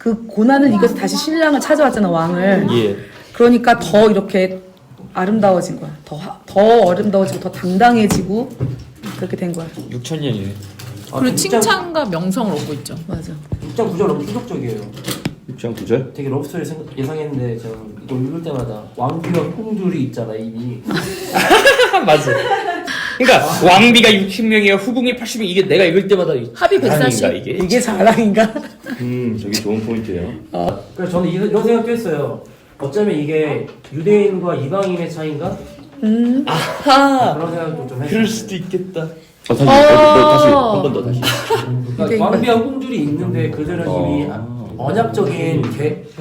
그 고난을 이겨서 다시 신랑을 찾아왔잖아, 왕을. 예. 그러니까 더 이렇게 아름다워진 거야. 더 아름다워지고 더 당당해지고 그렇게 된 거야. 6,000년이네. 그리고 칭찬과 명성을 얻고 있죠. 맞아. 6장 9절 너무 충격적이에요. 6장 9절? 되게 러브스토리 예상했는데 제가 이거 읽을 때마다 왕비와 홍들이 있잖아 이미. 맞아. 그러니까 왕비가 60명이야 후궁이 80명 이게 내가 읽을 때마다 합의 140. 자랑인가, 이게? 이게 자랑인가? 저기 좋은 포인트예요. 그래서 저는 이런 생각도 했어요. 어쩌면 이게 유대인과 이방인의 차이인가? 아하. 그런 생각도 좀 했어요. 그럴 수도 있겠다. 다시 한 번 더 다시. 그러니까 왕비와 홍들이 있는데 그들은 이미 언약적인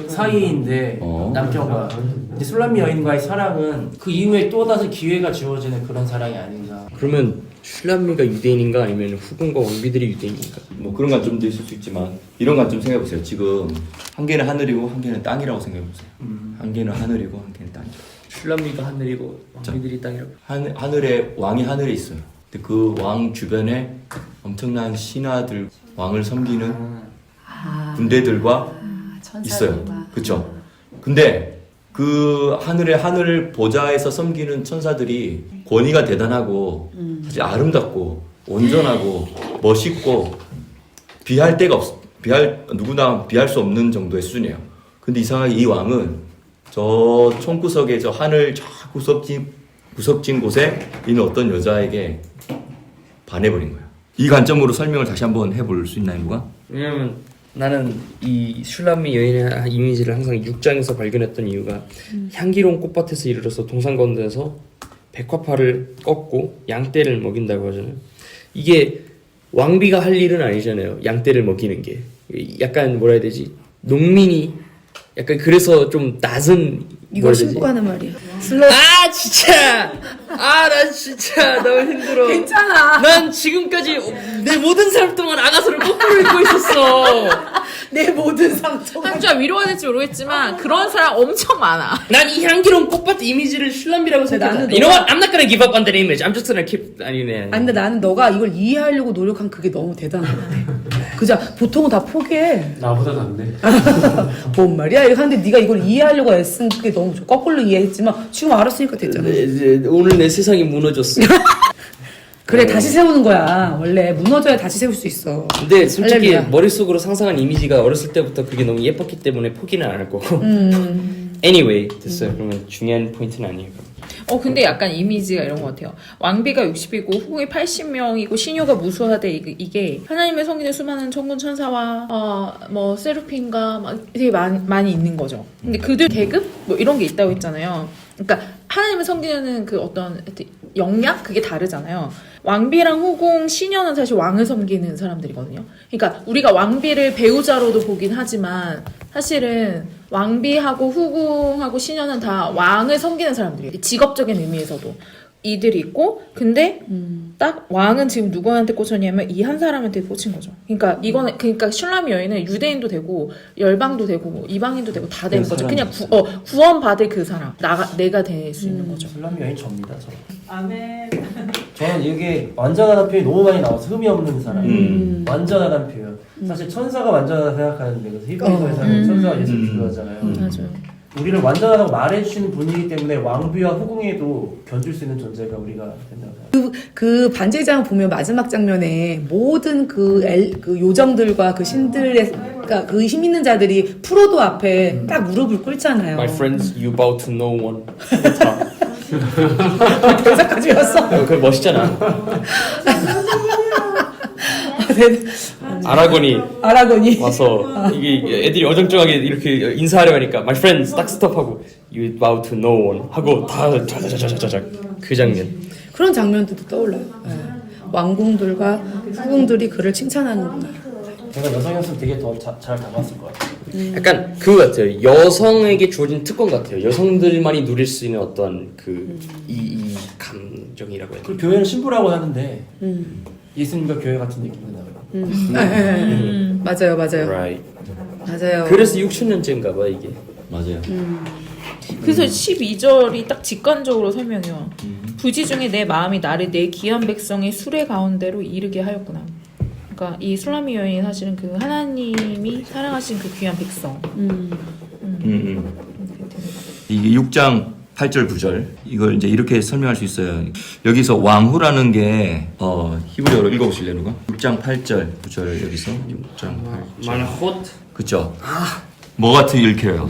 사이인데 남편과 근데 술람미 여인과의 사랑은 그 이후에 또 다시 기회가 주어지는 그런 사랑이 아닌가. 그러면 슐람미가 유대인인가 아니면 후궁과 왕비들이 유대인인가? 뭐 그런 관점도 있을 수 있지만 이런 관점 생각해 보세요. 지금 한 개는 하늘이고 한 개는 땅이라고 생각해 보세요. 한 개는 하늘이고 한 개는 땅이죠. 슐람미가 하늘이고 왕비들이 땅이라고. 하늘에 왕이 하늘에 있어요. 근데 그 왕 주변에 엄청난 신하들 왕을 섬기는 군대들과 있어요. 그렇죠? 근데 그 하늘 보좌에서 섬기는 천사들이 권위가 대단하고 사실 아름답고 온전하고 멋있고 누구나 비할 수 없는 정도의 수준이에요. 근데 이상하게 이 왕은 저 총구석에 저 하늘 저 구석진 곳에 있는 어떤 여자에게 반해버린 거예요. 이 관점으로 설명을 다시 한번 해볼 수 있나요, 누가? 왜냐면 나는 이 슐람미 여인의 이미지를 항상 6장에서 발견했던 이유가 향기로운 꽃밭에서 이르러서 동산 가운데서 백화파를 꺾고 양떼를 먹인다고 하잖아요. 이게 왕비가 할 일은 아니잖아요. 양떼를 먹이는 게 약간 뭐라 해야 되지? 농민이 약간 그래서 좀 낮은 이걸 신고 하는 말이야. 아 진짜 난 진짜 너무 힘들어. 괜찮아. 난 지금까지 내 모든 삶 동안 아가서를 거꾸로 읽고 있었어. 내 모든 상처. 상주야 위로가 될지 모르겠지만 그런 사람 엄청 많아. 난 이 향기로운 꽃밭 이미지를 슐람비라고 생각해. 나는 You know what? I'm not gonna give up on that image. I'm just gonna keep 아니네. 아니 근데 나는 너가 이걸 이해하려고 노력한 그게 너무 대단한 것 같아. 그자 보통은 다 포기해. 나보다 낫네. 뭔 말이야? 이렇게 하는데 네가 이걸 이해하려고 애쓴 그게 너무 좋아. 거꾸로 이해했지만 지금 알았으니까 됐잖아. 이제 오늘 내 세상이 무너졌어. 그래 다시 세우는 거야. 원래 무너져야 다시 세울 수 있어. 근데 솔직히 할렐루야. 머릿속으로 상상한 이미지가 어렸을 때부터 그게 너무 예뻤기 때문에 포기는 안 할 거고. Anyway 됐어요. 그러면 중요한 포인트는 아니에요. 근데 약간 이미지가 이런 것 같아요. 왕비가 60이고 후궁이 80명이고 신효가 무수하대. 이게 하나님의 성기는 수많은 천군 천사와 뭐 세르핀과 막 되게 많이 있는 거죠. 근데 그들 계급 뭐 이런 게 있다고 했잖아요. 그러니까 하나님의 섬기는 그 어떤 역량 그게 다르잖아요. 왕비랑 후궁, 시녀는 사실 왕을 섬기는 사람들이거든요. 그러니까 우리가 왕비를 배우자로도 보긴 하지만 사실은 왕비하고 후궁하고 시녀는 다 왕을 섬기는 사람들이에요. 직업적인 의미에서도 이들이 있고, 근데 딱 왕은 지금 누구한테 꽂혔냐면 이 한 사람한테 꽂힌 거죠. 그러니까 이거는 그러니까 슐람미 여인은 유대인도 되고 열방도 되고 뭐 이방인도 되고 다 되는 거죠. 그냥 구원받을 그 사람, 내가 될 수 있는 거죠. 술람미 여인 접니다. 저. 아멘. 저는 이게 완전하다는 표현이 너무 많이 나와서 흠이 없는 사람. 완전하다는 표현. 사실 천사가 완전하다 생각하는데 그래서 히브리서에서는 천사가 예수를 비교하잖아요. 맞아요. 우리를 완전하다고 말해주시는 분이기 때문에 왕비와 후궁에도 견줄 수 있는 존재가 우리가 된다고 생각해요. 그 반지장 보면 마지막 장면에 모든 그 요정들과 그 신들의 그러니까 그 힘 있는 자들이 프로도 앞에 딱 무릎을 꿇잖아요. My friends, you bow to no one. 대사까지 외웠어. 그거 멋있잖아. 아라곤이 와서 이게 애들이 어정쩡하게 이렇게 인사하려 하니까 My friends 딱 스톱하고 You bow to no one 하고 다 자자자자자자 그 장면. 그런 장면들도 떠올라요. 네. 왕궁들과 후궁들이 그를 칭찬하는구나. 제가 여성이었으면 되게 더 잘 담았을 것 같아요. 약간 그거 같아요. 여성에게 주어진 특권 같아요. 여성들만이 누릴 수 있는 어떤 이 감정이라고 해야 그 되나? 교회는 신부라고 하는데 예수님과 교회 같은 느낌이 나요. 맞아요. Right. 맞아요. 그래서 6,000년째인가 봐 이게. 맞아요. 그래서 12절이 딱 직관적으로 설명해요. 부지 중에 내 마음이 나를 내 귀한 백성의 수레 가운데로 이르게 하였구나. 그러니까 이 술라미 여인이 사실은 그 하나님이 사랑하신 그 귀한 백성. 이게 6장 8절 9절 이걸 이제 이렇게 설명할 수 있어요. 여기서 왕후라는 게 히브리어로 읽어보실래요 누가? 6장 8절 9절 여기서 6장 8절 말라콧 그쵸? 뭐 같은 읽혀요?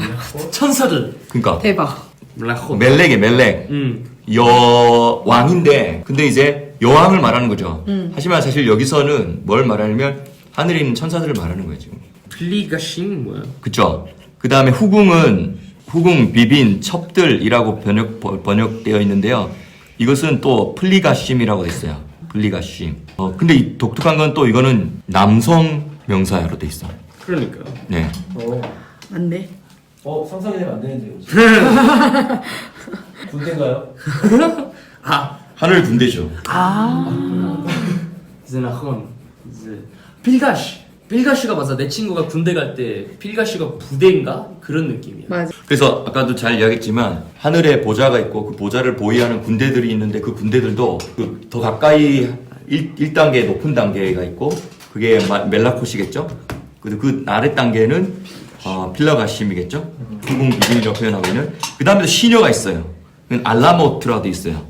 천사들. 그러니까 대박. 말라콧. 멜렉이에요 멜렉 여왕인데 근데 이제 여왕을 말하는 거죠. 하지만 사실 여기서는 뭘 말하냐면 하늘에 있는 천사들을 말하는 거예요 지금. 플리가싱 뭐야? 그쵸? 그 다음에 후궁은 후궁, 비빈, 첩들이라고 번역되어 있는데요. 이것은 또 플리가심이라고 있어요. 플리가심. 근데 이 독특한 건 또 이거는 남성 명사로 돼 있어. 그러니까. 네. 맞네. 상상해내면 안 되는데요. 군대인가요? 하늘 군대죠. 이제 나хон 이제 필가시가 맞아. 내 친구가 군대 갈 때 필가시가 부대인가 그런 느낌이야. 맞아. 그래서 아까도 잘 이야기했지만 하늘에 보좌가 있고 그 보좌를 보위하는 군대들이 있는데 그 군대들도 그 더 가까이 1단계 높은 단계가 있고 그게 멜라콧이겠죠. 그 아래 단계는 필라가심이겠죠. 후궁 비빈이라고 표현하고 있는. 그 다음에 시녀가 있어요. 그건 알라모트라도 있어요.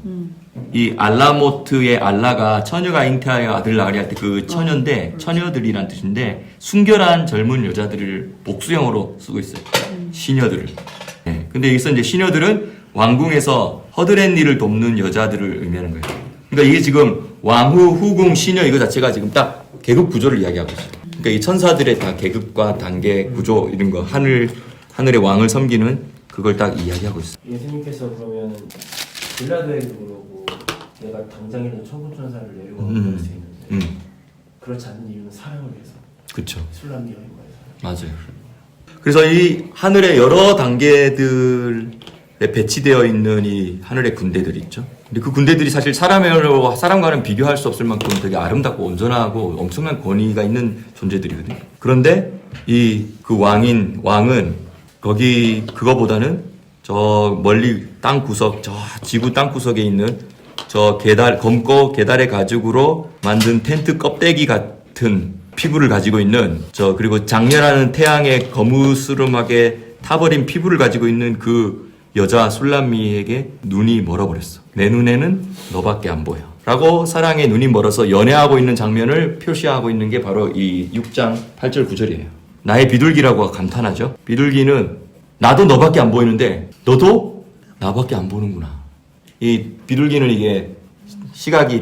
이 알라모트의 알라가 처녀가 잉태하여 아들을 낳으리 할 때 그 처녀인데 처녀들이란 뜻인데 순결한 젊은 여자들을 복수형으로 쓰고 있어요. 시녀들을. 네. 근데 여기서 이제 시녀들은 왕궁에서 허드렛 일을 돕는 여자들을 의미하는 거예요. 그러니까 이게 지금 왕후, 후궁, 시녀 이거 자체가 지금 딱 계급 구조를 이야기하고 있어요. 그러니까 이 천사들의 다 계급과 단계 구조 이런 거 하늘의 왕을 섬기는 그걸 딱 이야기하고 있어요. 예수님께서 그러면 빌라도에게 물어보고 내가 당장 있는 천군천사를 내리고 그럴 수 있는데 그렇지 않는 이유는 사랑을 위해서. 그렇죠. 술람미 여인과의 사랑. 맞아요. 그래서 이 하늘의 여러 단계들에 배치되어 있는 이 하늘의 군대들이 있죠. 근데 그 군대들이 사실 사람과는 비교할 수 없을 만큼 되게 아름답고 온전하고 엄청난 권위가 있는 존재들이거든요. 그런데 그 왕은 그거보다는 저 멀리 땅 구석, 저 지구 땅 구석에 있는 저 검고 계달의 가죽으로 만든 텐트 껍데기 같은 피부를 가지고 있는 그리고 장렬하는 태양에 거무스름하게 타버린 피부를 가지고 있는 그 여자 술람미에게 눈이 멀어버렸어. 내 눈에는 너밖에 안 보여. 라고 사랑에 눈이 멀어서 연애하고 있는 장면을 표시하고 있는 게 바로 이 6장 8절 9절이에요. 나의 비둘기라고 감탄하죠. 비둘기는 나도 너밖에 안 보이는데 너도 나밖에 안 보는구나. 이 비둘기는 이게 시각이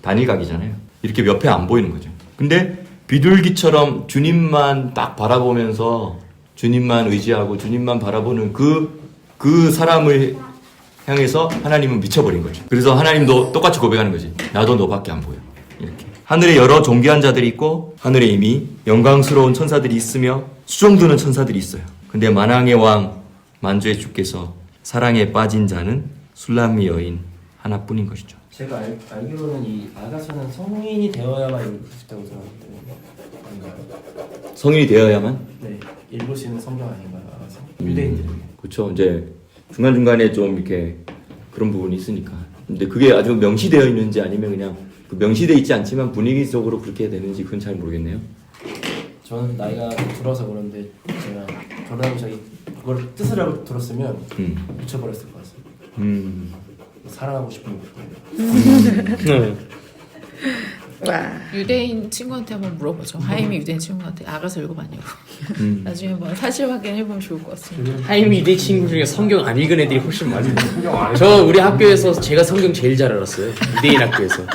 단일각이잖아요. 이렇게 옆에 안 보이는 거죠. 근데 비둘기처럼 주님만 딱 바라보면서 주님만 의지하고 주님만 바라보는 그 사람을 향해서 하나님은 미쳐버린 거죠. 그래서 하나님도 똑같이 고백하는 거지. 나도 너밖에 안 보여. 이렇게. 하늘에 여러 존귀한 자들이 있고 하늘에 이미 영광스러운 천사들이 있으며 수종드는 천사들이 있어요. 근데 만왕의 왕 만주의 주께서 사랑에 빠진 자는 술람미 여인 하나뿐인 것이죠. 제가 알기로는 이 아가서는 성인이 되어야만 읽을 수 있다고 생각하는데 아닌가요? 성인이 되어야만? 네, 읽을 수 있는 성경 아닌가요, 아가서? 유대인들에게. 그렇죠. 이제 중간중간에 좀 이렇게 그런 부분이 있으니까. 근데 그게 아주 명시되어 있는지 아니면 그냥 그 명시되어 있지 않지만 분위기적으로 그렇게 되는지 그건 잘 모르겠네요. 저는 나이가 들어서 그런데 제가 결혼하고 저기 그걸 뜻을 알고 들었으면 미쳐버렸을 것 같습니다. 사랑하고 싶은 거. 와. 유대인 친구한테 한번 물어보죠. 하임이 유대인 친구한테 아가서 읽어봤냐고. 나중에 뭐 사실 확인해보면 좋을 것 같습니다. 하임이 내 친구 중에 성경 안 읽은 애들이 훨씬 많아요. 저 우리 학교에서 제가 성경 제일 잘 알았어요. 유대인 학교에서.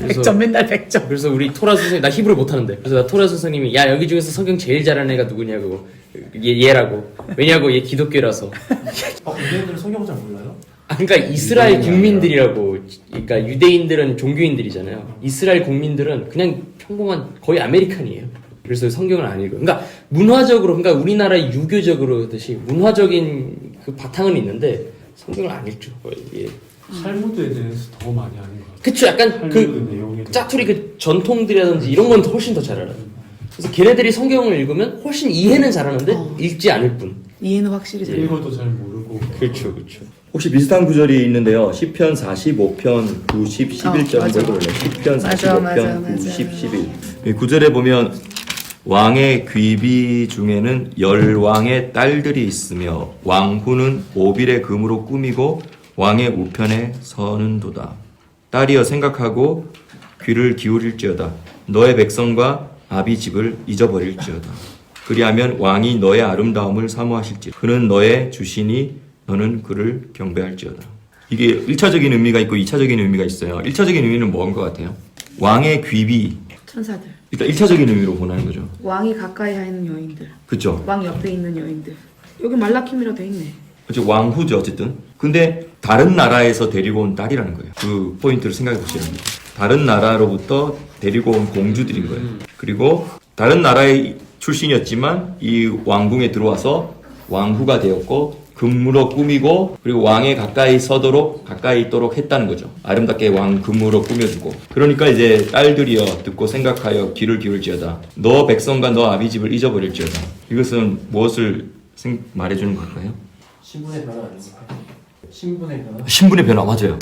100점 맨날 100점. 그래서 우리 토라 선생님, 나 히브리 못하는데. 그래서 나 토라 선생님이 야 여기 중에서 성경 제일 잘하는 애가 누구냐고. 얘라고. 왜냐고 얘 기독교라서. 유대인들은 성경을 잘 몰라요? 그러니까 이스라엘 국민들이라고. 그러니까 유대인들은 종교인들이잖아요. 이스라엘 국민들은 그냥 평범한 거의 아메리칸이에요. 그래서 성경을 안 읽어요. 그러니까 문화적으로, 그러니까 우리나라의 유교적으로 그듯이 문화적인 그 바탕은 있는데 성경을 안 읽죠. 거의. 예. 탈무드에 대해서 더 많이 아는 것 같아요. 그쵸, 약간 그 내용에 짜투리 그 전통들이라든지 이런 건 훨씬 더 잘 알아요. 그래서 걔네들이 성경을 읽으면 훨씬 이해는 잘하는데 읽지 않을 뿐. 이해는 확실히 잘. 읽어도 잘 모르고. 그렇죠, 그렇죠. 혹시 비슷한 구절이 있는데요. 시편 45편 9, 10, 11절 맞아. 보면 시편 맞아, 45편 맞아, 9, 맞아. 10, 11. 이 구절에 보면 왕의 귀비 중에는 10왕의 딸들이 있으며 왕후는 오빌의 금으로 꾸미고 왕의 우편에 서는도다. 딸이여 생각하고 귀를 기울일지어다. 너의 백성과 아비집을 잊어버릴지어다. 그리하면 왕이 너의 아름다움을 사모하실지 그는 너의 주시니 너는 그를 경배할지어다. 이게 1차적인 의미가 있고 2차적인 의미가 있어요. 1차적인 의미는 뭔 것 같아요? 왕의 귀비. 천사들. 일단 1차적인 의미로 보는 거죠. 왕이 가까이 하는 여인들. 그렇죠. 왕 옆에 있는 여인들. 여기 말라킴이라 돼 있네. 그렇죠. 왕후죠 어쨌든. 근데 다른 나라에서 데리고 온 딸이라는 거예요. 그 포인트를 생각해 보시는 거예요. 다른 나라로부터 데리고 온 공주들인 거예요. 그리고 다른 나라의 출신이었지만 이 왕궁에 들어와서 왕후가 되었고 금으로 꾸미고 그리고 왕에 가까이 있도록 했다는 거죠. 아름답게 왕 금으로 꾸며주고. 그러니까 이제 딸들이여 듣고 생각하여 귀를 기울지어다. 너 백성과 너 아비집을 잊어버릴지어다. 이것은 무엇을 말해주는 걸까요? 신분의 변화 아닙니까? 신분의 변화? 신분의 변화 맞아요.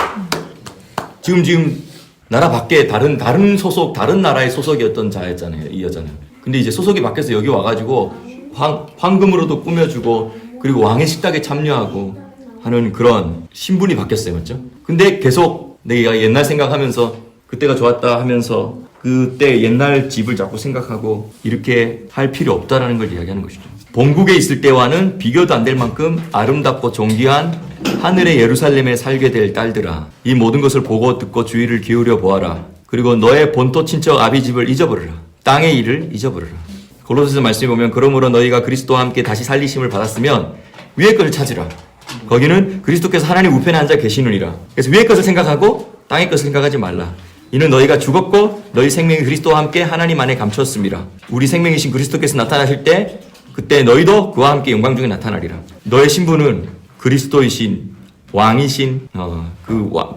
지금 나라 밖에 다른 나라의 소속이었던 자였잖아요. 이 여자는. 근데 이제 소속이 바뀌어서 여기 와가지고 황금으로도 꾸며주고 그리고 왕의 식탁에 참여하고 하는 그런 신분이 바뀌었어요. 맞죠? 근데 계속 내가 옛날 생각하면서 그때가 좋았다 하면서 그때 옛날 집을 자꾸 생각하고 이렇게 할 필요 없다라는 걸 이야기하는 것이죠. 본국에 있을 때와는 비교도 안 될 만큼 아름답고 존귀한 하늘의 예루살렘에 살게 될 딸들아, 이 모든 것을 보고 듣고 주의를 기울여 보아라. 그리고 너의 본토 친척 아비집을 잊어버려라. 땅의 일을 잊어버려라. 골로새서 말씀에 보면 그러므로 너희가 그리스도와 함께 다시 살리심을 받았으면 위의 것을 찾으라. 거기는 그리스도께서 하나님 우편에 앉아 계시느니라. 그래서 위의 것을 생각하고 땅의 것을 생각하지 말라. 이는 너희가 죽었고 너희 생명이 그리스도와 함께 하나님 안에 감추었습니다. 우리 생명이신 그리스도께서 나타나실 때 그때 너희도 그와 함께 영광 중에 나타나리라. 너의 신분은 그리스도이신 왕이신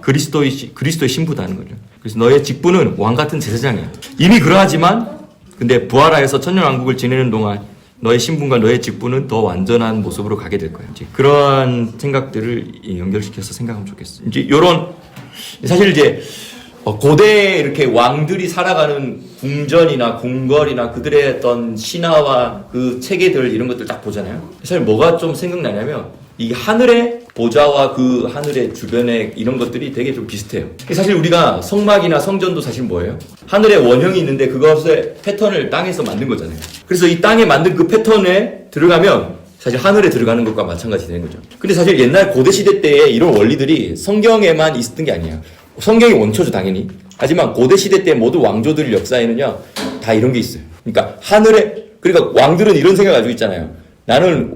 그리스도의 신부다는 거죠. 그래서 너의 직분은 왕 같은 제사장이야. 이미 그러하지만 근데 부활하여서 천년왕국을 지내는 동안 너의 신분과 너의 직분은 더 완전한 모습으로 가게 될 거야. 이제 그러한 생각들을 연결시켜서 생각하면 좋겠어. 이제 요런 사실 이제 고대에 이렇게 왕들이 살아가는 궁전이나 궁궐이나 그들의 어떤 신화와 그 체계들 이런 것들 딱 보잖아요. 사실 뭐가 좀 생각나냐면 이 하늘의 보좌와 그 하늘의 주변에 이런 것들이 되게 좀 비슷해요. 사실 우리가 성막이나 성전도 사실 뭐예요? 하늘의 원형이 있는데 그것의 패턴을 땅에서 만든 거잖아요. 그래서 이 땅에 만든 그 패턴에 들어가면 사실 하늘에 들어가는 것과 마찬가지 되는 거죠. 근데 사실 옛날 고대 시대 때에 이런 원리들이 성경에만 있었던 게 아니야. 성경이 원초죠 당연히. 하지만 고대 시대 때 모든 왕조들 역사에는요 다 이런 게 있어요. 그러니까 그러니까 왕들은 이런 생각 가지고 있잖아요. 나는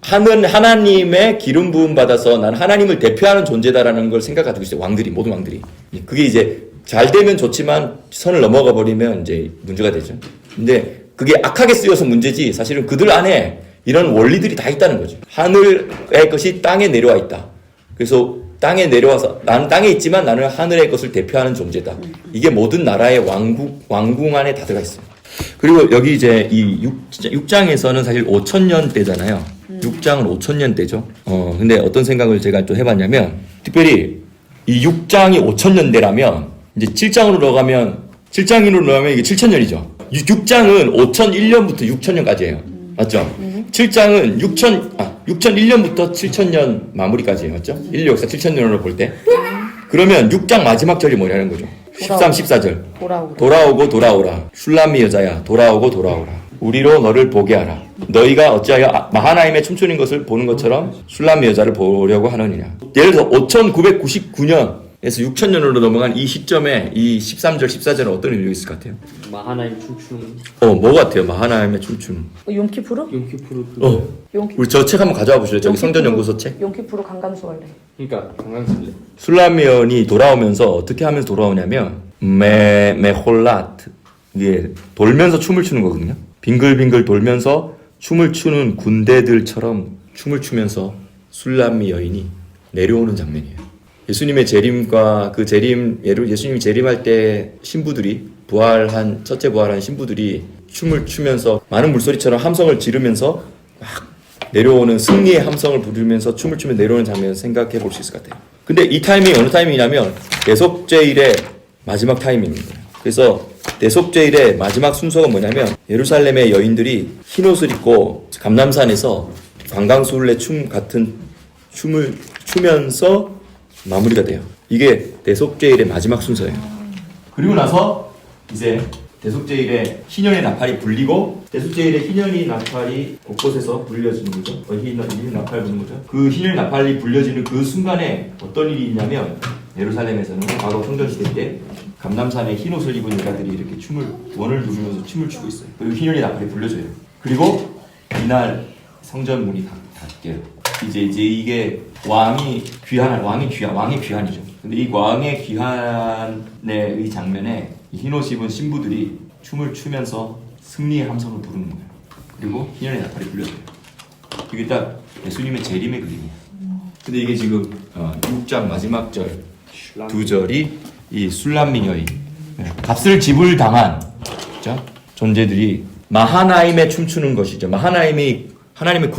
하나님의 기름 부음 받아서 난 하나님을 대표하는 존재다라는 걸 생각 가지고 있어요. 모든 왕들이. 그게 이제 잘 되면 좋지만 선을 넘어가 버리면 이제 문제가 되죠. 근데 그게 악하게 쓰여서 문제지 사실은 그들 안에 이런 원리들이 다 있다는 거죠. 하늘의 것이 땅에 내려와 있다. 그래서 땅에 내려와서 나는 땅에 있지만 나는 하늘의 것을 대표하는 존재다. 이게 모든 나라의 왕궁 안에 다 들어가 있어요. 그리고 여기 이제 이 6장에서는 사실 5,000년 때잖아요. 6장은 5,000년 때죠. 근데 어떤 생각을 제가 또 해봤냐면 특별히 이 6장이 5,000년 때라면 이제 7장으로 넘어가면 이게 7,000년이죠. 6장은 5,001년부터 6,000년까지예요. 맞죠? 7장은 6,001년부터 7,000년 마무리까지예요. 맞죠? 인류 역사 7,000년으로 볼 때. 그러면 6장 마지막 절이 뭐냐는 거죠. 13, 14절. 돌아오고 돌아오라. 슐람미 여자야. 돌아오고 돌아오라. 우리로 너를 보게 하라. 너희가 어찌하여 마하나임에 춤추는 것을 보는 것처럼 슐람미 여자를 보려고 하느니냐. 예를 들어서 5,999년에서 6,000년으로 넘어간 이 시점에 이 13절, 14절은 어떤 의미가 있을 것 같아요? 마하나임 춤추는 뭐 같아요? 마하나임의 춤추는. 용키푸르? 용키푸르 우리 저 책 한번 가져와 보실래요? 저기 성전연구소 책. 용키푸르 강강수월래. 그러니까 강강술래. 술라미언이 돌아오면서 어떻게 하면서 돌아오냐면 메홀라트 이게 돌면서 춤을 추는 거거든요. 빙글빙글 돌면서 춤을 추는 군대들처럼 춤을 추면서 술람미 여인이 내려오는 장면이에요. 예수님의 재림과 그 예수님이 재림할 때 신부들이 첫째 부활한 신부들이 춤을 추면서 많은 물소리처럼 함성을 지르면서 막 내려오는 승리의 함성을 부르면서 춤을 추며 내려오는 장면을 생각해 볼 수 있을 것 같아요. 근데 이 타이밍이 어느 타이밍이냐면 대속제일의 마지막 타이밍입니다. 그래서 대속제일의 마지막 순서가 뭐냐면 예루살렘의 여인들이 흰옷을 입고 감람산에서 관광술래 춤 같은 춤을 추면서 마무리가 돼요. 이게 대속제일의 마지막 순서예요. 그리고 나서 이제 대속제일의 희년의 나팔이 불리고 대속제일의 희년의 나팔이 곳곳에서 불려지는 거죠. 희년 나팔 부는 거죠. 그 희년의 나팔이 불려지는 그 순간에 어떤 일이 있냐면 예루살렘에서는 과거 성전시대 때 감람산에 흰옷을 입은 여자들이 이렇게 원을 누르면서 춤을 추고 있어요. 그리고 희년의 나팔이 불려져요. 그리고 이날 성전 문이 닫게요. 이제 이게 왕이 귀환이죠. 근데 이 왕의 귀환의 이 장면에 이 흰옷 입은 신부들이 춤을 추면서 승리의 함성을 부르는 거예요. 그리고 희년의 나팔이 불려져요. 이게 딱 예수님의 재림의 그림이에요. 근데 이게 지금 6장 마지막 절 두 절이 이 술람미 여인, 값을 지불당한 존재들이 마하나임에 춤추는 것이죠. 마하나임이 하나님의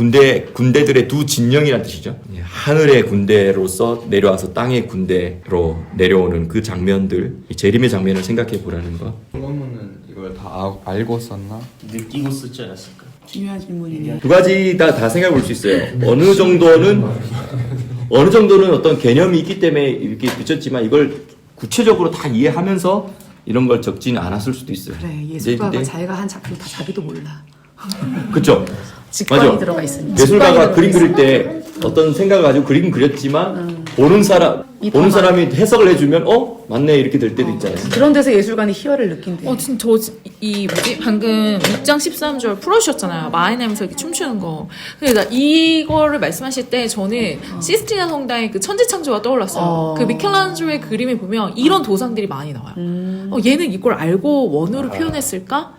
군대들의 두 진영이라는 뜻이죠. 하늘의 군대로서 내려와서 땅의 군대로 내려오는 그 장면들, 이 재림의 장면을 생각해 보라는 거. 솔로몬은 이걸 다 알고 썼나? 느끼고 쓰지 않았을까? 중요한 질문이네요. 두 가지 다 생각해 볼 수 있어요. 어느 정도는 어떤 개념이 있기 때문에 이렇게 붙였지만 이걸 구체적으로 다 이해하면서 이런 걸 적지는 않았을 수도 있어요. 그래, 예술가가 자기가 한 작품 다 자기도 몰라. 그렇죠. 직관이 맞아. 들어가 있으니까. 예술가가 그림 그릴 때 어떤 생각을 가지고 그림 그렸지만 보는 사람이 해석을 해주면 맞네 이렇게 될 때도 있잖아요. 그런 데서 예술가는 희열을 느낀대. 진짜 방금 6장 13절 풀어주셨잖아요. 마하나임에서 이렇게 춤추는 거. 그러니까 이거를 말씀하실 때 저는 시스티나 성당의 그 천지창조가 떠올랐어요. 그 미켈란젤로의 그림에 보면 이런 도상들이 많이 나와요. 얘는 이걸 알고 원으로 표현했을까?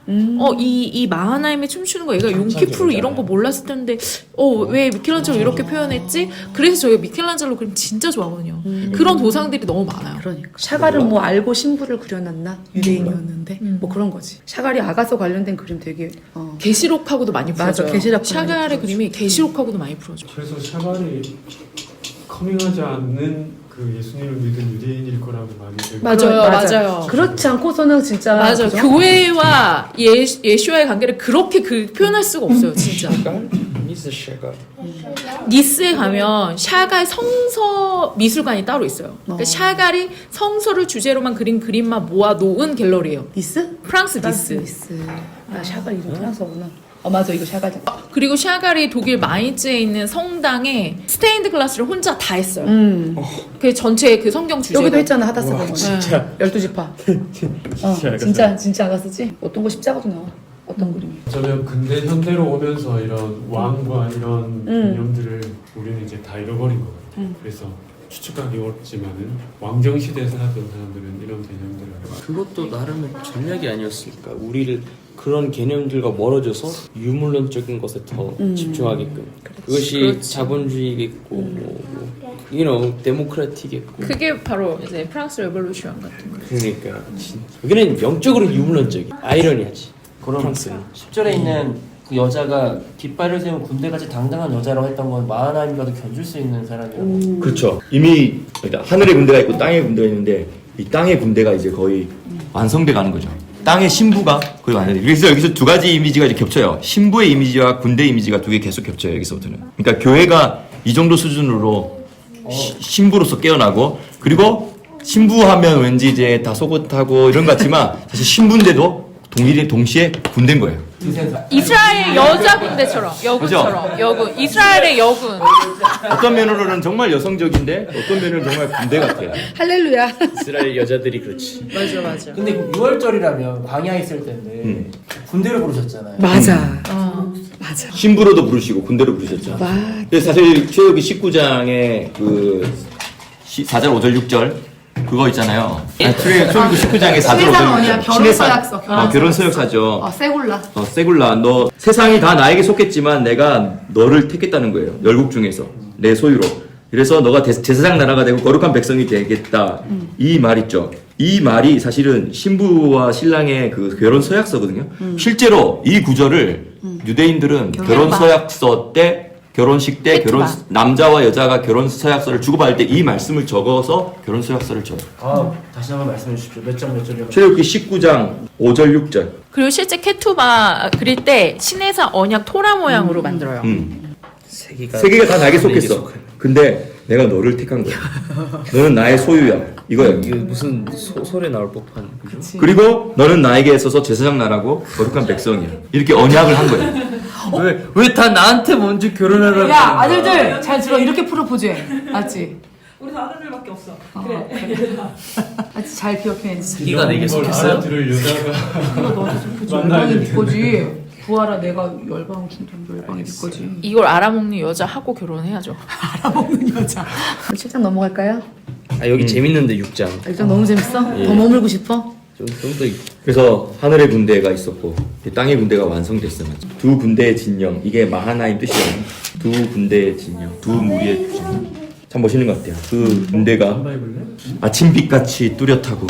이 마하나임에 춤추는 거 얘가 용키프로 이런 거 몰랐을 텐데 왜 미켈란젤로 이렇게 표현했지? 그래서 저희가 미켈란젤로 그림 진짜 좋아하거든요. 그런 도상들이 너무 많아요. 그러니까 샤갈은 뭐 알고 신부를 그려놨나? 유대인이었는데 뭐 그런 거지. 샤갈이 아가서 관련된 그림 되게 계시록하고도 많이 맞아, 풀어져요. 계시록 샤갈의 그림이 계시록하고도 많이 풀어져요. 그래서 샤갈이 커밍하지 않는 그 예수님을 믿은 유대인일 거라고 많이 맞아요. 그렇지 않고서는 진짜 맞아요. 그죠? 교회와 예수와의 관계를 그렇게 표현할 수가 없어요, 진짜. 니스에 가면 샤갈 성서 미술관이 따로 있어요. 그러니까 샤갈이 성서를 주제로만 그린 그림만 모아놓은 갤러리예요. 니스? 프랑스 니스. 니스. 아 샤갈 이름 프랑스어구나. 맞아 이거 샤갈. 그리고 샤갈이 독일 마인츠에 있는 성당에 스테인드 글라스를 혼자 다 했어요. 그 전체 그 성경 주제로. 여기도 했잖아 하다스가. 진짜. 12지파. 진짜 아가스지? 어떤 거 십자가도 나와. 어떤 그림이? 어쩌면 근대 현대로 오면서 이런 왕과 이런 개념들을 우리는 이제 다 잃어버린 것 같아요. 그래서 추측하기 어렵지만은 왕정 시대에 살았던 사람들은 이런 개념들을 그것도 나름의 전략이 아니었습니까? 우리를 그런 개념들과 멀어져서 유물론적인 것에 더 집중하게끔. 그것이 자본주의겠고, 데모크라틱이겠고. 그게 바로 이제 프랑스 레볼루션 같은 거. 그러니까 여기는 영적으로 유물론적이. 아이러니하지. 그럼 프랑스는. 10절에 있는 그 여자가 깃발을 세운 군대같이 당당한 여자라고 했던 건 마하나임과도 견줄 수 있는 사람이라고. 그렇죠. 이미 하늘의 군대가 있고 땅의 군대가 있는데 이 땅의 군대가 이제 거의 완성돼 가는 거죠. 땅의 신부가 거의 완성돼. 그래서 여기서 두 가지 이미지가 이제 겹쳐요. 신부의 이미지와 군대 이미지가 두 개 계속 겹쳐요. 여기서부터는. 그러니까 교회가 이 정도 수준으로 신부로서 깨어나고 그리고 신부하면 왠지 이제 다 속옷하고 이런 것 같지만 사실 신부인데도 동시에 군대인 거예요. 이스라엘 여자 군대처럼 여군처럼 여군 이스라엘의 여군. 어떤 면으로는 정말 여성적인데 어떤 면으로는 정말 군대 같아요. 할렐루야. 이스라엘 여자들이 그렇지. 맞아. 근데 6월절이라면 광야에 있을 때인데 군대를 부르셨잖아요. 맞아. 맞아. 신부로도 부르시고 군대로 부르셨죠. 그래서 사실 최후기 19장의 그 4절, 5절, 6절 그거 있잖아요. 최후기 19장의 4절, 5절, 6절 결혼 서약서. 결혼 서약사죠. 세골라. 세굴라 너 세상이 다 나에게 속했지만 내가 너를 택했다는 거예요. 열국 중에서 내 소유로. 그래서 너가 제사장 나라가 되고 거룩한 백성이 되겠다. 이 말 있죠. 이 말이 사실은 신부와 신랑의 그 결혼 서약서거든요. 실제로 이 구절을 유대인들은 결혼 서약서 때 결혼식 때 페트바. 남자와 여자가 결혼 서약서를 주고받을 때 이 말씀을 적어서 결혼 서약서를 줘요. 다시 한번 말씀해 주십시오. 몇 절이요? 출애굽기 19장 5절 6절. 그리고 실제 케투바 그릴 때 신해사 언약 토라 모양으로 만들어요. 세계가 다 나에게 속했어. 근데 내가 너를 택한 거야. 너는 나의 소유야. 이거야. 이거 무슨 소리 나올 법한. 그리고 너는 나에게 있어서 제사장 나라고 거룩한 백성이야. 이렇게 언약을 한 거야. 왜 다 나한테 먼저 결혼하라고? 야 아들들 잘 들어. 이렇게 프로포즈해. 알지? 우리 아들들밖에 없어. 알지? 잘 기억해야지. 기가 내게 이걸 속했어요? 알아들을 여자가 이거 너한테 속해줘. 만나야 열방이 될 네 거지. 구하라 내가 열방 진짜 열방이 네 거지. 이걸 알아먹는 여자하고 결혼해야죠. 알아먹는 여자. 7장 넘어갈까요? 아 여기 재밌는데 6장. 일단 너무 재밌어? 예. 더 머물고 싶어? 좀더 그래서 하늘의 군대가 있었고 땅의 군대가 완성됐어요. 두 군대의 진영. 이게 마하나임 뜻이에요. 두 군대의 진영. 두 무리의 진영. 참 멋있는 것 같아요. 그 군대가 아침빛같이 뚜렷하고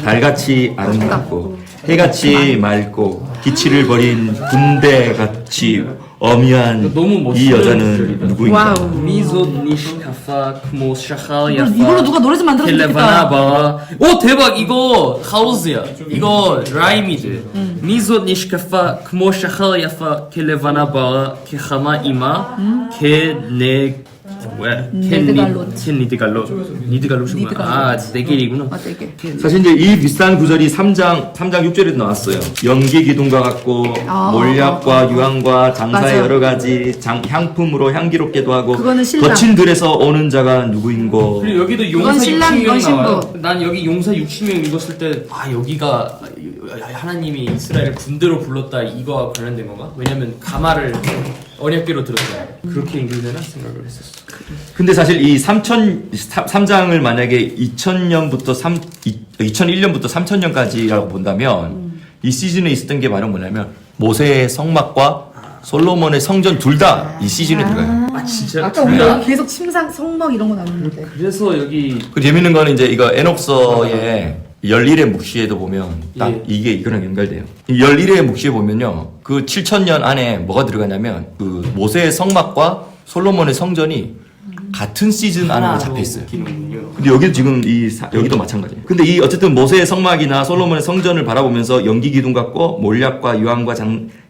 달같이 아름답고 해같이 맑고 기치를 버린 군대같이 어미한 너무 멋있는 이 여자는 누구인가? 와우. 미소 니시카파 크모 샤할 이걸로 누가 노래 좀 만들었으면 좋겠다. 텔레바나바. 오 대박 이거 하우스야. 이거 라임이지. 미소 니시카파 크모 샤할 야파 텔레바나바 케하마 이마 케네 뭐야? 니드갈롯. 니드갈롯이 뭐야? 아, 네 길이구나. 맞아 이게. 사실 이제 이 비슷한 구절이 3장 6절에도 나왔어요. 연기 기둥과 같고 몰약과 유황과 장사의 맞아. 여러 가지 향품으로 향기롭게도 하고 그거는 신랑. 거친 들에서 오는 자가 누구인고. 그리고 여기도 이건 용사 신랑, 60명 이건 나와요. 신부. 난 여기 용사 60명 읽었을 때 여기가 하나님이 이스라엘을 군대로 불렀다 이거와 관련된 건가? 왜냐면 가마를 언약궤로 들었잖아요. 그렇게 읽으려나 생각을 했었어. 근데 사실 이 3장을 만약에 2000년부터 2001년부터 3000년까지라고 본다면 이 시즌에 있었던 게 바로 뭐냐면 모세의 성막과 솔로몬의 성전 둘 다 이 시즌에 들어가요. 아 진짜? 아까 우리 여기 계속 침상 성막 이런 거 나오는데. 그래서 여기 그 재밌는 거는 이제 이거 에녹서의 열일의 묵시에도 보면 딱 예. 이게 이거랑 연결돼요. 이 열일의 묵시에 보면요. 그 7000년 안에 뭐가 들어가냐면 그 모세의 성막과 솔로몬의 성전이 같은 시즌 안에 잡혀 있어요. 근데 여기도 지금 여기도 마찬가지예요. 근데 이 어쨌든 모세의 성막이나 솔로몬의 성전을 바라보면서 연기 기둥 같고 몰약과 유황과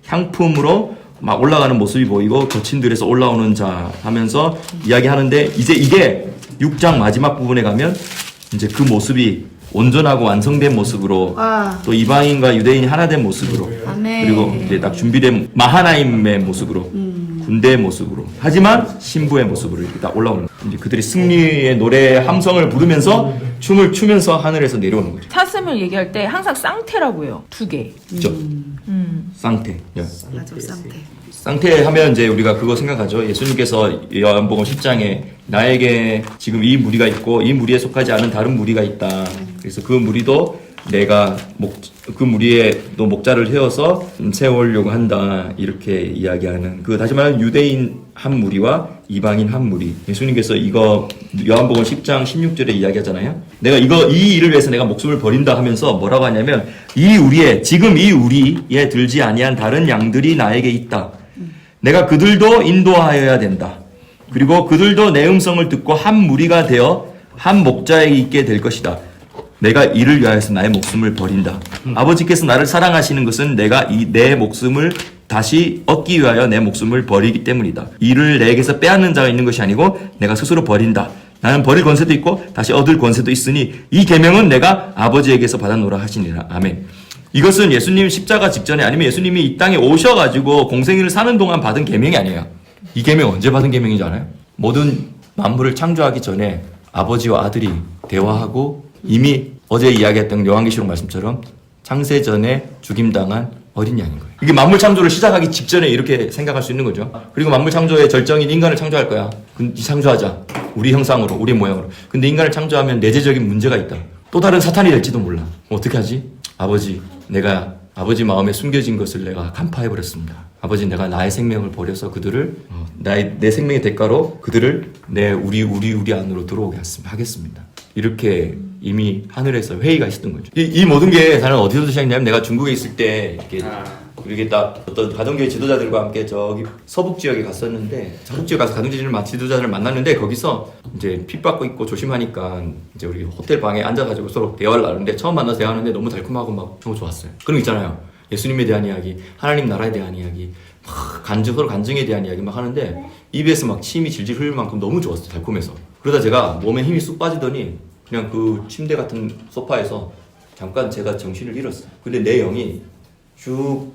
향품으로 막 올라가는 모습이 보이고 거친 들에서 올라오는 자 하면서 이야기하는데 이제 이게 6장 마지막 부분에 가면 이제 그 모습이 온전하고 완성된 모습으로 또 이방인과 유대인이 하나 된 모습으로 아멘. 그리고 이제 딱 준비된 마하나임의 모습으로 군대의 모습으로 하지만 신부의 모습으로 이렇게 딱 올라오는 거예요. 이제 그들이 승리의 노래 함성을 부르면서 춤을 추면서 하늘에서 내려오는 거죠. 사슴을 얘기할 때 항상 쌍태라고 해요. 두 개. 그죠? 쌍태. 예. 맞아 쌍태. 쌍태 하면 이제 우리가 그거 생각하죠. 예수님께서 요한복음 10장에 나에게 지금 이 무리가 있고 이 무리에 속하지 않은 다른 무리가 있다. 그래서 그 무리도 내가 그 무리에 또 목자를 세워서 세우려고 한다. 이렇게 이야기하는 그 다시 말하면 유대인 한 무리와 이방인 한 무리. 예수님께서 이거 요한복음 10장 16절에 이야기하잖아요. 내가 이 일을 위해서 내가 목숨을 버린다 하면서 뭐라고 하냐면 지금 이 우리에 들지 아니한 다른 양들이 나에게 있다. 내가 그들도 인도하여야 된다. 그리고 그들도 내 음성을 듣고 한 무리가 되어 한 목자에게 있게 될 것이다. 내가 이를 위하여서 나의 목숨을 버린다. 아버지께서 나를 사랑하시는 것은 내가 내 목숨을 다시 얻기 위하여 내 목숨을 버리기 때문이다. 이를 내게서 빼앗는 자가 있는 것이 아니고 내가 스스로 버린다. 나는 버릴 권세도 있고 다시 얻을 권세도 있으니 이 계명은 내가 아버지에게서 받아노라 하시니라. 아멘. 이것은 예수님 십자가 직전에 아니면 예수님이 이 땅에 오셔가지고 공생일을 사는 동안 받은 계명이 아니에요. 이 계명 언제 받은 계명인지 알아요? 모든 만물을 창조하기 전에 아버지와 아들이 대화하고 이미 어제 이야기했던 요한계시록 말씀처럼 창세 전에 죽임당한 어린 양인 거예요. 이게 만물 창조를 시작하기 직전에 이렇게 생각할 수 있는 거죠. 그리고 만물 창조의 절정인 인간을 창조할 거야. 창조하자. 우리 형상으로, 우리 모양으로. 근데 인간을 창조하면 내재적인 문제가 있다. 또 다른 사탄이 될지도 몰라. 어떻게 하지? 아버지, 내가 아버지 마음에 숨겨진 것을 내가 간파해버렸습니다. 아버지, 내가 나의 생명을 버려서 그들을 내 생명의 대가로 그들을 우리 안으로 들어오게 하겠습니다. 이렇게 이미 하늘에서 회의가 있었던 거죠. 이 모든 게 나는 어디서부터 시작했냐면 내가 중국에 있을 때 이렇게 이게 딱 어떤 가정교회 지도자들과 함께 저기 서북 지역에 갔었는데 서북 지역 가서 가정교회 지도자들을 만났는데 거기서 이제 핍받고 있고 조심하니까 이제 우리 호텔 방에 앉아가지고 서로 대화를 나누는데 처음 만나서 대화하는데 너무 달콤하고 막 너무 좋았어요. 그런 거 있잖아요. 예수님에 대한 이야기, 하나님 나라에 대한 이야기, 막 서로 간증에 대한 이야기 막 하는데 입에서 막 침이 질질 흘릴 만큼 너무 좋았어요. 달콤해서. 그러다 제가 몸에 힘이 쑥 빠지더니 그냥 그 침대 같은 소파에서 잠깐 제가 정신을 잃었어요. 근데 내 영이 쭉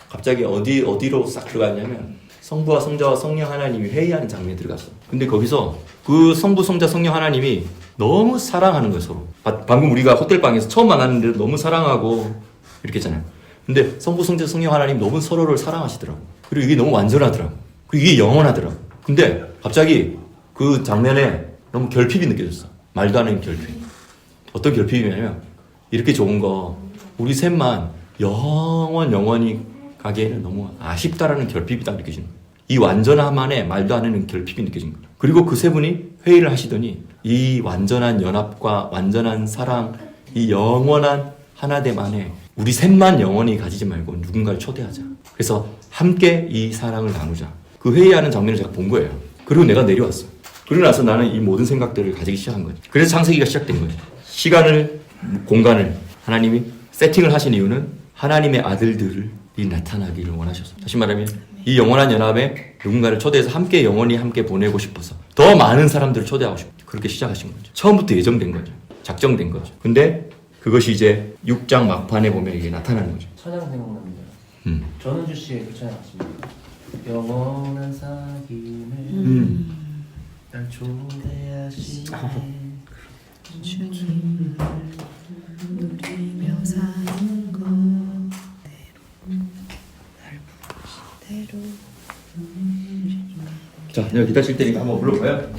갑자기 어디로 싹 들어갔냐면 성부와 성자와 성령 하나님이 회의하는 장면에 들어갔어. 근데 거기서 그 성부, 성자, 성령 하나님이 너무 사랑하는 거예요, 서로. 방금 우리가 호텔방에서 처음 만났는데 너무 사랑하고 이렇게 했잖아요. 근데 성부, 성자, 성령 하나님 너무 서로를 사랑하시더라고. 그리고 이게 너무 완전하더라고. 그리고 이게 영원하더라고. 근데 갑자기 그 장면에 너무 결핍이 느껴졌어. 말도 안 되는 결핍. 어떤 결핍이냐면 이렇게 좋은 거 우리 셋만 영원히 가기에는 너무 아쉽다라는 결핍이 딱 느껴지는 거예요. 이 완전함 안에 말도 안 되는 결핍이 느껴진 거예요. 그리고 그 세 분이 회의를 하시더니 이 완전한 연합과 완전한 사랑, 이 영원한 하나됨 안에 우리 셋만 영원히 가지지 말고 누군가를 초대하자. 그래서 함께 이 사랑을 나누자. 그 회의하는 장면을 제가 본 거예요. 그리고 내가 내려왔어. 그러고 나서 나는 이 모든 생각들을 가지기 시작한 거죠. 그래서 창세기가 시작된 거예요. 시간을, 공간을 하나님이 세팅을 하신 이유는 하나님의 아들들이 나타나기를 원하셨어요. 다시 말하면 이 영원한 연합에 누군가를 초대해서 함께 영원히 함께 보내고 싶어서 더 많은 사람들을 초대하고 싶어요. 그렇게 시작하신 거죠. 처음부터 예정된 거죠. 작정된 거죠. 근데 그것이 이제 6장 막판에 보면 이게 나타나는 거죠. 찬양 생각납니다. 전은주 씨의 그 찬양 아십니까? 영원한 사귐을 날 초대하시네. 주님을 누리며 사는 것대로 날 부르신 대로. 자, 내가 기다릴 테니까 한번 불러봐요.